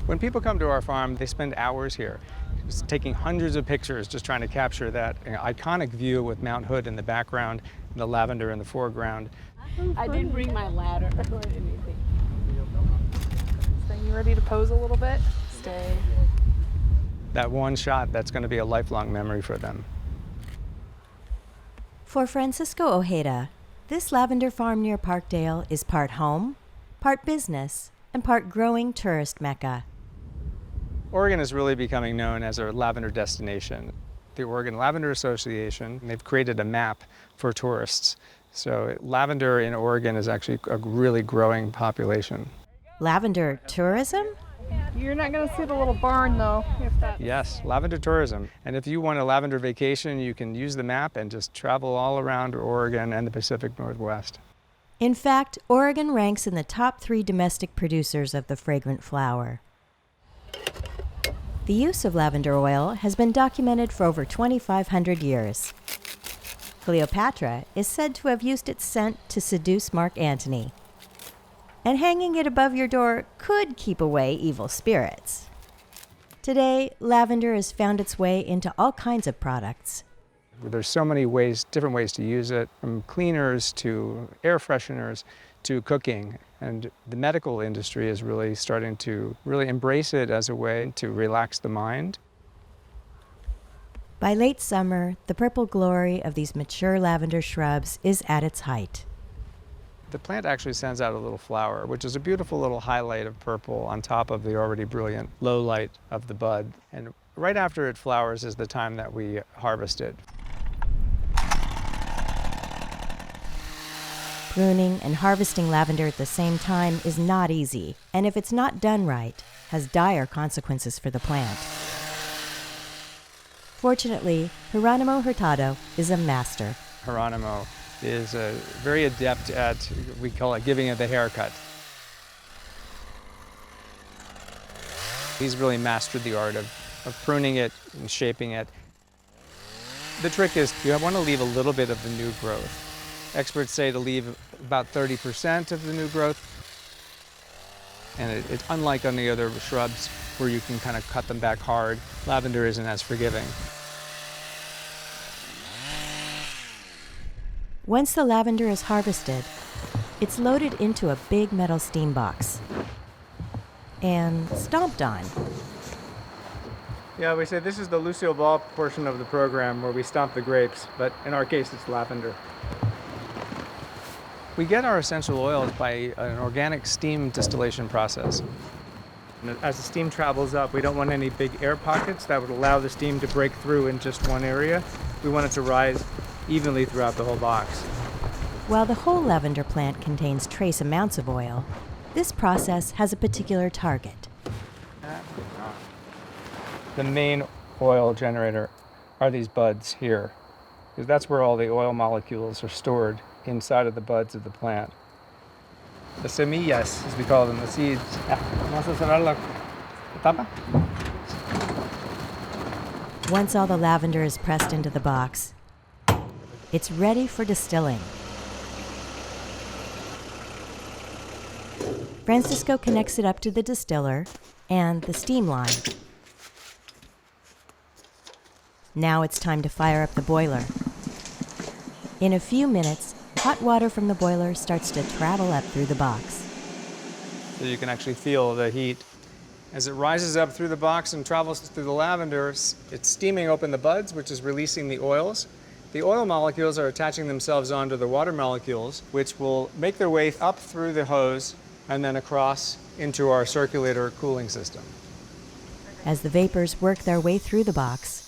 When people come to our farm, they spend hours here, just taking hundreds of pictures, just trying to capture that iconic view with Mount Hood in the background and the lavender in the foreground. I didn't bring my ladder or anything. So you ready to pose a little bit? Stay. That one shot, that's going to be a lifelong memory for them. For Francisco Ojeda, this lavender farm near Parkdale is part home, part business, and part growing tourist mecca. Oregon is really becoming known as a lavender destination. The Oregon Lavender Association, they've created a map for tourists. So lavender in Oregon is actually a really growing population. Lavender tourism? You're not going to see the little barn, though. Yes, lavender tourism. And if you want a lavender vacation, you can use the map and just travel all around Oregon and the Pacific Northwest. In fact, Oregon ranks in the top 3 domestic producers of the fragrant flower. The use of lavender oil has been documented for over 2,500 years. Cleopatra is said to have used its scent to seduce Mark Antony. And hanging it above your door could keep away evil spirits. Today, lavender has found its way into all kinds of products. There's so many ways, different ways to use it, from cleaners to air fresheners to cooking. And the medical industry is really starting to embrace it as a way to relax the mind. By late summer, the purple glory of these mature lavender shrubs is at its height. The plant actually sends out a little flower, which is a beautiful little highlight of purple on top of the already brilliant low light of the bud. And right after it flowers is the time that we harvest it. Pruning and harvesting lavender at the same time is not easy, and if it's not done right, has dire consequences for the plant. Fortunately, Geronimo Hurtado is a master. Geronimo is very adept at, we call it giving it the haircut. He's really mastered the art of pruning it and shaping it. The trick is you want to leave a little bit of the new growth. Experts say to leave about 30% of the new growth. And it's unlike on the other shrubs where you can kind of cut them back hard. Lavender isn't as forgiving. Once the lavender is harvested, it's loaded into a big metal steam box and stomped on. Yeah, we say this is the Lucille Ball portion of the program where we stomp the grapes, but in our case it's lavender. We get our essential oils by an organic steam distillation process. And as the steam travels up, we don't want any big air pockets that would allow the steam to break through in just one area. We want it to rise evenly throughout the whole box. While the whole lavender plant contains trace amounts of oil, this process has a particular target. The main oil generator are these buds here, because that's where all the oil molecules are stored inside of the buds of the plant. The semillas, as we call them, the seeds. Once all the lavender is pressed into the box, it's ready for distilling. Francisco connects it up to the distiller and the steam line. Now it's time to fire up the boiler. In a few minutes, hot water from the boiler starts to travel up through the box. So you can actually feel the heat. As it rises up through the box and travels through the lavender, it's steaming open the buds, which is releasing the oils. The oil molecules are attaching themselves onto the water molecules, which will make their way up through the hose and then across into our circulator cooling system. As the vapors work their way through the box,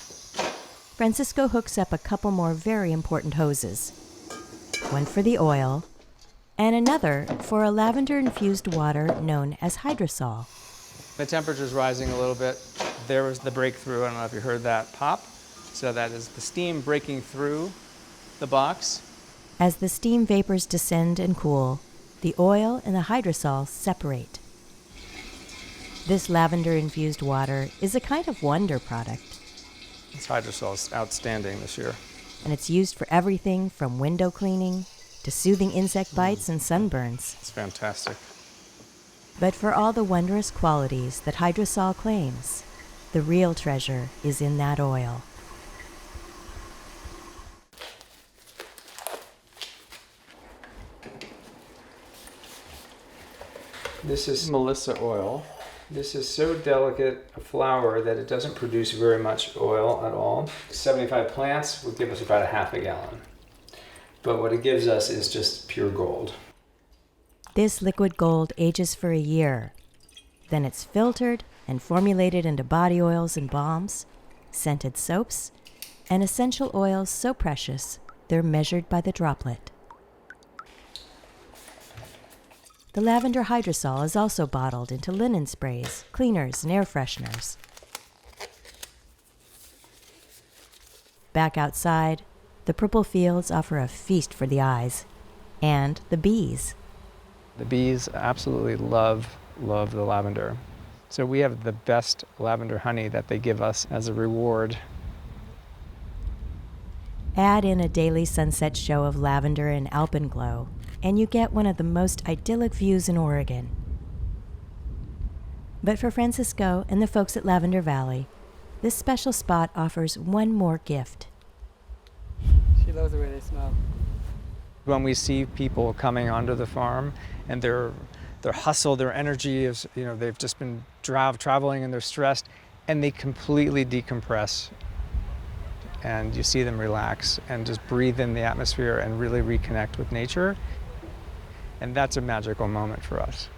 Francisco hooks up a couple more very important hoses. One for the oil, and another for a lavender-infused water known as hydrosol. The temperature's rising a little bit. There was the breakthrough. I don't know if you heard that pop. So that is the steam breaking through the box. As the steam vapors descend and cool, the oil and the hydrosol separate. This lavender-infused water is a kind of wonder product. This hydrosol is outstanding this year. And it's used for everything from window cleaning to soothing insect bites and sunburns. It's fantastic. But for all the wondrous qualities that hydrosol claims, the real treasure is in that oil. This is Melissa oil. This is so delicate a flower that it doesn't produce very much oil at all. 75 plants would give us about a half a gallon. But what it gives us is just pure gold. This liquid gold ages for a year. Then it's filtered and formulated into body oils and balms, scented soaps, and essential oils so precious they're measured by the droplet. The lavender hydrosol is also bottled into linen sprays, cleaners, and air fresheners. Back outside, the purple fields offer a feast for the eyes, and the bees. The bees absolutely love the lavender. So we have the best lavender honey that they give us as a reward. Add in a daily sunset show of lavender and alpenglow, and you get one of the most idyllic views in Oregon. But for Francisco and the folks at Lavender Valley, this special spot offers one more gift. She loves the way they smell. When we see people coming onto the farm and their hustle, their energy is, they've just been traveling and they're stressed, and they completely decompress. And you see them relax and just breathe in the atmosphere and really reconnect with nature. And that's a magical moment for us.